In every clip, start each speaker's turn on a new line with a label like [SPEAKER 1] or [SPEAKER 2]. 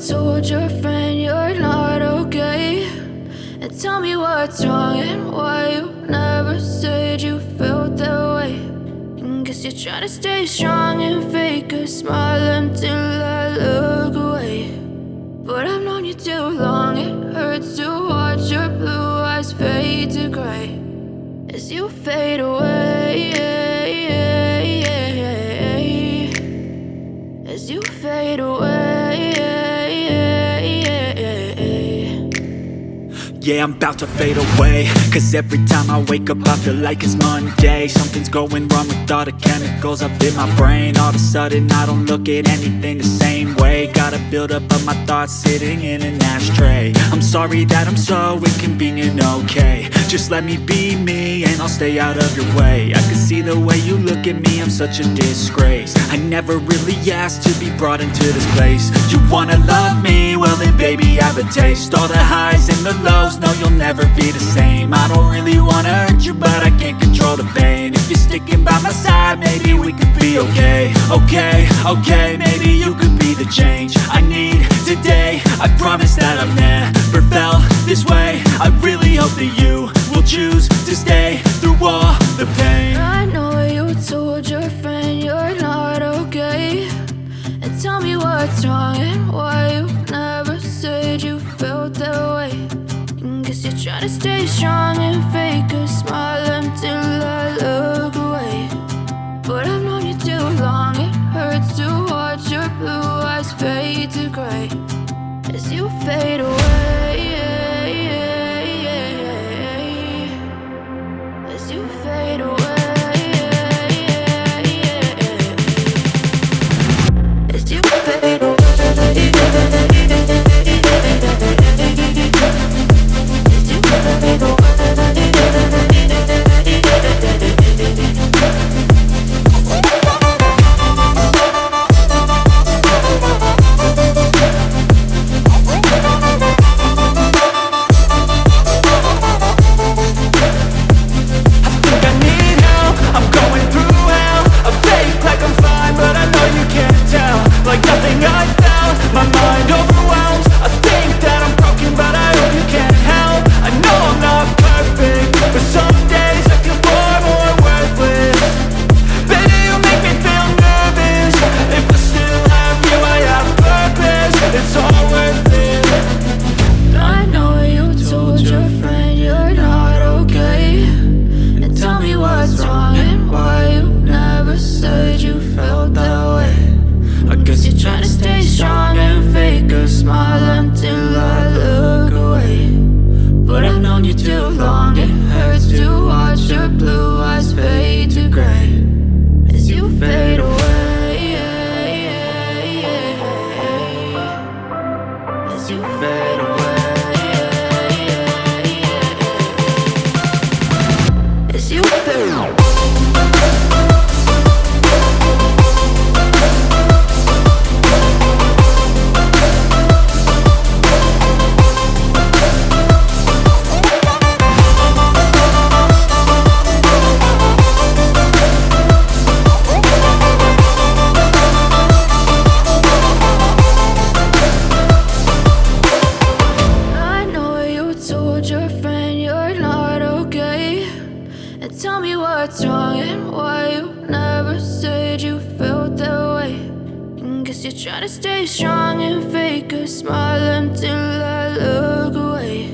[SPEAKER 1] told your friend you're not okay, and tell me what's wrong and why you never said you felt that way. And guess you're trying to stay strong and fake a smile until I look away. But I've known you too long, it hurts to watch your blue eyes fade to gray as you fade away, as you fade away.
[SPEAKER 2] Yeah, I'm about to fade away, cause every time I wake up I feel like it's Monday. Something's going wrong with all the chemicals up in my brain. All of a sudden I don't look at anything the same way. Got a buildup of my thoughts sitting in an ashtray. I'm sorry that I'm so inconvenient, okay. Just let me be me and I'll stay out of your way. I can see the way you look at me, I'm such a disgrace. I never really asked to be brought into this place. You wanna love me? Well then baby I have a taste. All the highs and the lows, no you'll never be the same. I don't really wanna hurt you but I can't control the pain. If you're sticking by my side maybe we could be okay. Okay, maybe you could be the change I need today. I promise that I've never felt this way. I really hope that you will choose to stay through all the pain.
[SPEAKER 1] I know you told your friend you're not okay, and tell me what's wrong and why you never said you felt that way. And guess you're trying to stay strong and fake a smile until I look away. But I've known you too long, it hurts to watch your blue eyes fade to gray as you fade away, as you fade away, as you fade away. Trying to stay strong and fake a smile until I look away.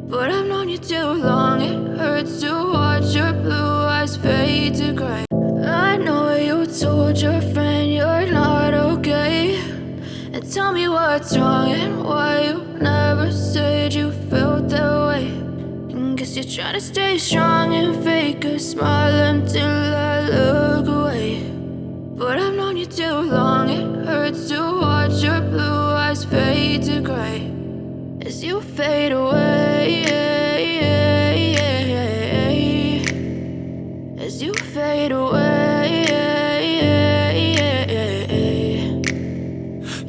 [SPEAKER 1] But I've known you too long, it hurts to watch your blue eyes fade to gray. I know you told your friend you're not okay, and tell me what's wrong and why you never said you felt that way. And guess you're trying to stay strong and fake a smile until I look away. But I've known you too long, it hurts to watch your blue eyes fade to gray as you fade away, as you fade away.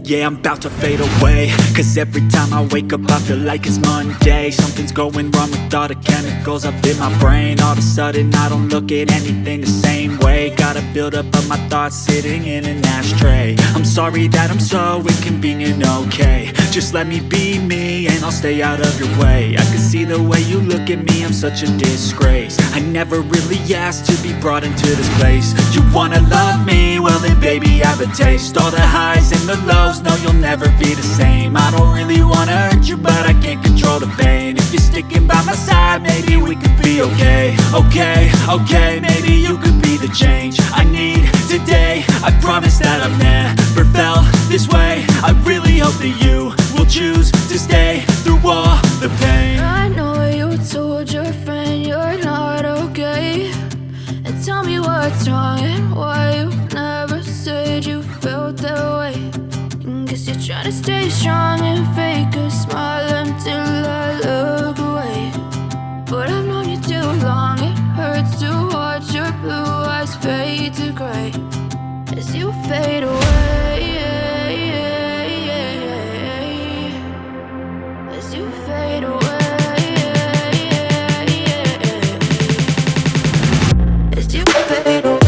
[SPEAKER 2] Yeah, I'm about to fade away, cause every time I wake up I feel like it's Monday. Something's going wrong with all the chemicals up in my brain. All of a sudden I don't look at anything the same way. Got a buildup of my thoughts sitting in an ashtray. I'm sorry that I'm so inconvenient, okay. Just let me be me and I'll stay out of your way. I can see the way you look at me, I'm such a disgrace. I never really asked to be brought into this place. You wanna love me? Well then baby I have a taste. All the highs and the lows, no you'll never be the same. I don't really wanna hurt you but I can't control the pain. If you're sticking by my side, maybe we could be okay. Okay, maybe you could be the change I need today. I promise that I've never felt this way. I really hope that you will choose to stay through all the pain.
[SPEAKER 1] I know you told your friend you're not okay, and tell me what's wrong and why you never said you felt that way. Guess you're trying to stay strong and fake a smile until I look away. But I've known you too long, it hurts to watch your blue eyes fade to gray as you fade away. As you fade away. As you fade away.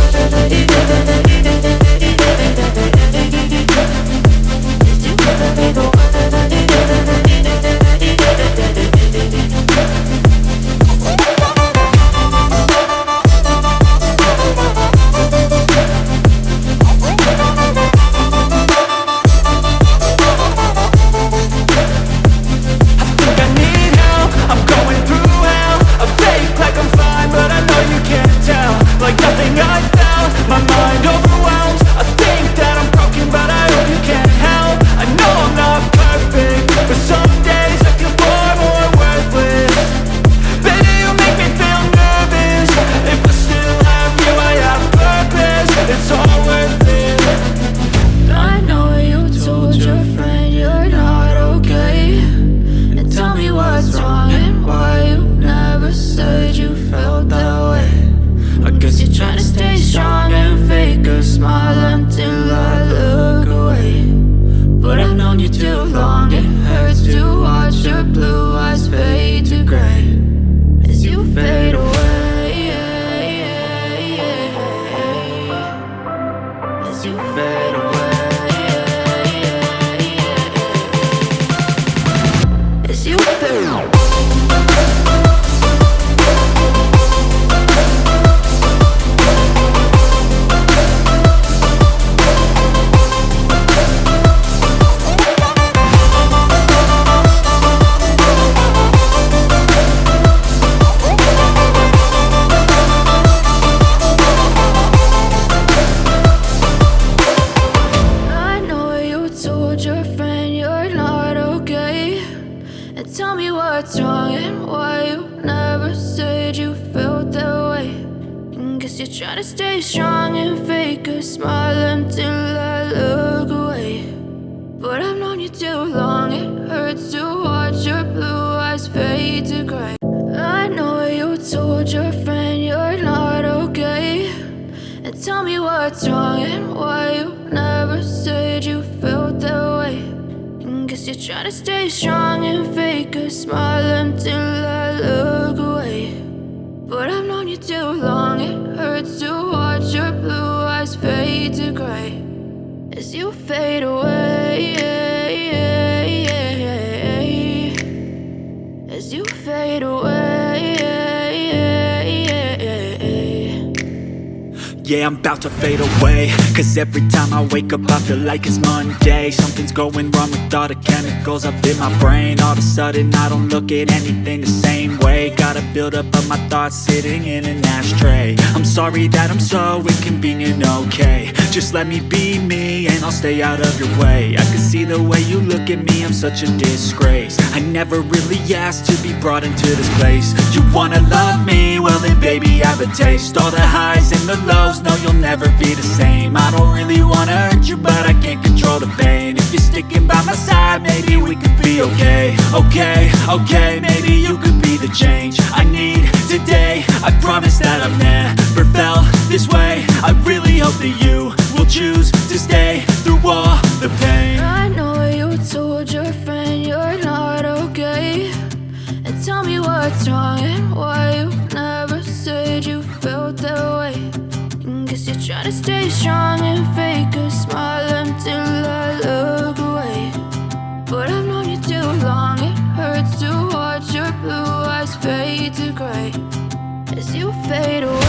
[SPEAKER 1] Tell me what's wrong and why you never said you felt that way. Guess you're trying to stay strong and fake a smile until I look away. But I've known you too long, it hurts to watch your blue eyes fade to gray. I know you told your friend you're not okay, and tell me what's wrong and why you never said you felt that way. Guess you're trying to stay strong and fake a smile until I look away. But I've known you too long, it hurts to watch your blue eyes fade to gray as you fade away. As you fade away.
[SPEAKER 2] Yeah, I'm about to fade away, cause every time I wake up I feel like it's Monday. Something's going wrong with all the chemicals up in my brain. All of a sudden I don't look at anything the same way. Got a buildup of my thoughts sitting in an ashtray. I'm sorry that I'm so inconvenient, okay. Just let me be me and I'll stay out of your way. I can see the way you look at me, I'm such a disgrace. I never really asked to be brought into this place. You wanna love me? Well then baby I have a taste. All the highs and the lows, no you'll never be the same. I don't really wanna hurt you but I can't control the pain. If you're sticking by my side, maybe we could be okay. Okay, maybe you could be the change I need today. I promise that I've never felt this way. I really hope that you will choose to stay through all the pain.
[SPEAKER 1] strong and fake a smile until I look away. But I've known you too long, it hurts to watch your blue eyes fade to gray as you fade away.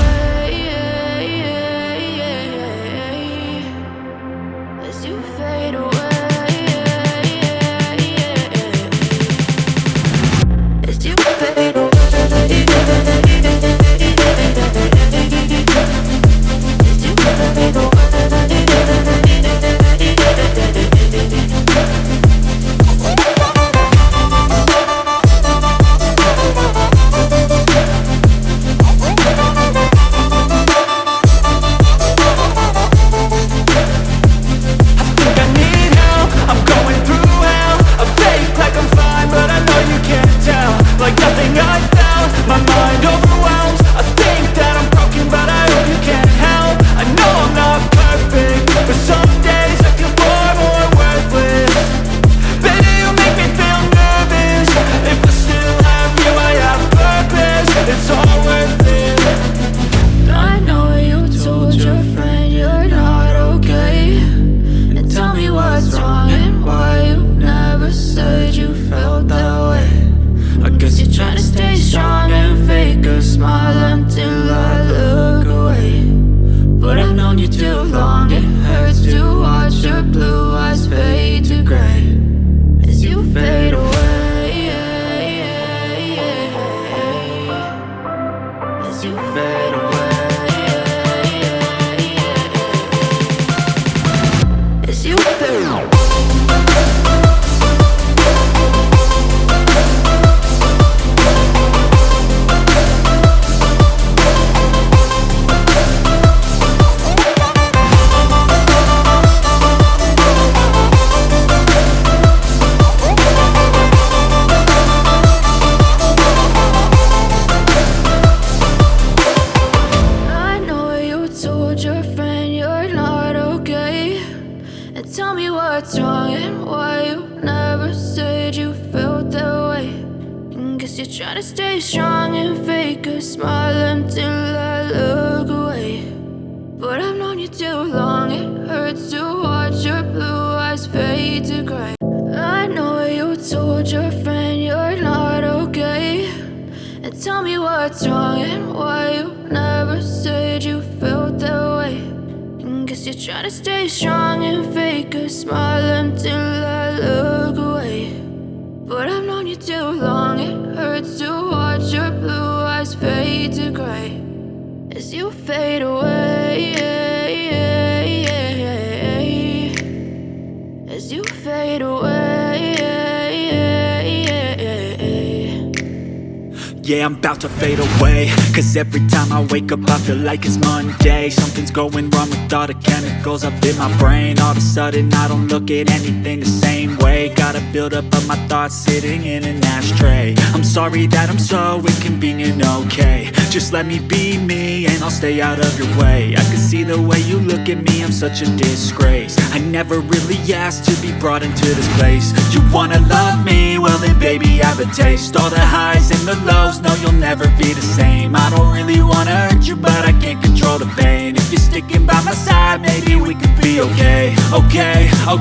[SPEAKER 1] As you fade away. As you fade away. Tell me what's wrong and why you never said you felt that way. And guess you're trying to stay strong and fake a smile until I look away. But I've known you too long, it hurts to watch your blue eyes fade to gray. I know you told your friend you're not okay. And tell me what's wrong and why you never said you felt that way. Guess you're trying to stay strong and fake a smile until I look away. But I've known you too long, it hurts to watch your blue eyes fade to gray as you fade away. As you fade away.
[SPEAKER 2] Yeah, I'm about to fade away, cause every time I wake up I feel like it's Monday. Something's going wrong with all the chemicals up in my brain. All of a sudden I don't look at anything the same way. Gotta build up of my thoughts sitting in an ashtray. I'm sorry that I'm so inconvenient, okay. Just let me be me and I'll stay out of your way. I can see the way you look at me, I'm such a disgrace. I never really asked to be brought into this place. You wanna love me? Well then baby have a taste. All the highs and the lows, no, you'll never be the same. I don't really wanna hurt you, but I can't control the pain. If you're sticking by my side, maybe we could be okay. Okay, okay.